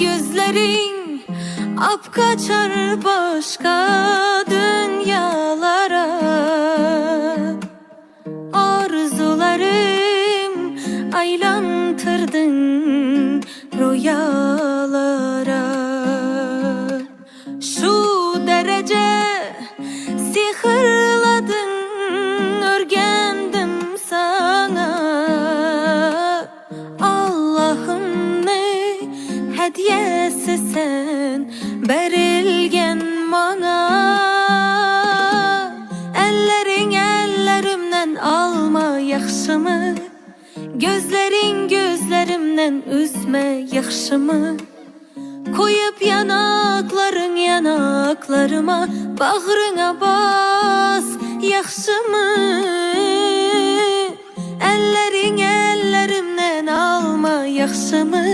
gözlerin ap kaçar başka dünyalara. Arzularım aylantırdın rüyalara. Şu derece sihirladın, örgendim sana. Allah'ım ne hediyesi sen berilgen bana. Ellerin ellerimden alma yaxşımı, gözlerin gözlerimden üzme yaxşımı. Koyup yanakların yanaklarıma, bağrına bas yaxşımı. Ellerin ellerimden alma yaxşımı,